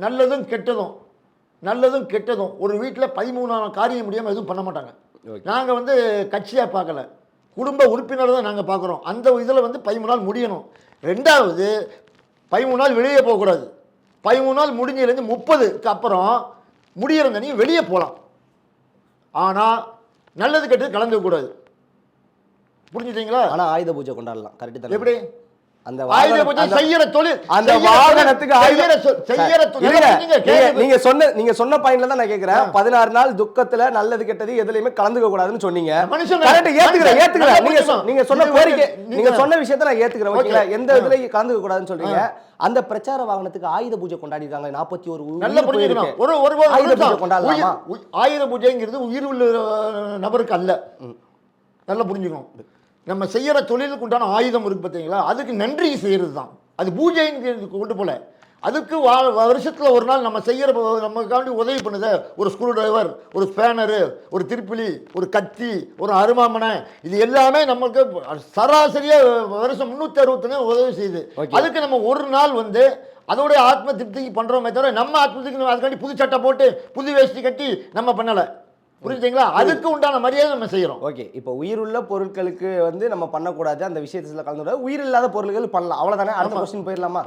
நல்லதும் கெட்டதும் நல்லதும் கெட்டதும் ஒரு வீட்டில் 13 காரியம் முடியாமல் எதுவும் பண்ண மாட்டாங்க. நாங்கள் வந்து கட்சியாக பார்க்கல, குடும்ப உறுப்பினர் தான் நாங்கள் பார்க்குறோம். அந்த இதில் வந்து 13 நாள் முடியணும். ரெண்டாவது 13 நாள் வெளியே போகக்கூடாது. 13 நாள் முடிஞ்சிலேருந்து 30க்கு அப்புறம் முடியிற நீ வெளியே போகலாம். ஆனால் நல்லது கெட்டது கலந்துக்கூடாது. புரிஞ்சுட்டீங்களா? ஆனால் ஆயுத பூஜை கொண்டாடலாம். கரெக்டு தான். எப்படி? அந்த ஆயுத பூஜை செய்யற தொழில், அந்த வாகனத்துக்கு நீங்க சொன்ன பாயிண்ட்ல தான் நான் கேக்குறேன். 16 நாள் துக்கத்துல நல்லது கெட்டது எதுலயுமே கலந்துக்க கூடாதுன்னு சொன்னீங்க. கரெக்ட், ஏத்துக்கிறேன். நீங்க சொன்ன கோரிக்கை, நீங்க சொன்ன விஷயத்தை நான் ஏத்துக்கிறேன். ஓகேங்களா? எந்த இதுல கலந்துக்க கூடாதுன்னு சொல்றீங்க. அந்த பிரச்சார வாகனத்துக்கு ஆயுத பூஜை கொண்டாடி இருக்காங்க. 41 நல்ல புரிஞ்சுக்கணும். ஒரு ஆயுத பூஜை கொண்டாடலாமா? ஆயுத பூஜைங்கிறது உயிர் உள்ள நபருக்கு அல்ல. நல்லா புரிஞ்சுக்கணும். நம்ம செய்யற தொழிலுக்கு உண்டான ஆயுதம் இருக்கு பார்த்தீங்களா, அதுக்கு நன்றி செய்யறது தான். அது பூஜைன்னு கொண்டு போல. அதுக்கு வருஷத்துல ஒரு நாள் நம்ம செய்யற, நமக்காண்டி உதவி பண்ணுத ஒரு ஸ்க்ரூ டிரைவர், ஒரு ஸ்பேனரு, ஒரு திருப்பிலி, ஒரு கத்தி, ஒரு அருமாமனை, இது எல்லாமே நமக்கு சராசரியா வருஷம் 365 உதவி செய்யுது. அதுக்கு நம்ம ஒரு நாள் வந்து அதோடைய ஆத்ம திருப்திக்கு பண்றோமே தவிர நம்ம ஆத்ம திருப்திக்கு அதுக்காண்டி புது சட்டை போட்டு புது வேஷ்டி கட்டி நம்ம பண்ணலை. புரிஞ்சுங்களா? அதுக்கு உண்டான மரியாதை நம்ம செய்யறோம். ஓகே, இப்போ உயிருள்ள பொருட்களுக்கு வந்து நம்ம பண்ணக்கூடாது, அந்த விஷயத்துல கலந்துக்கூடாது. உயிர் இல்லாத பொருட்கள் பண்ணலாம், அவ்வளவுதானே? அடுத்த क्वेश्चन போயிடலாமா?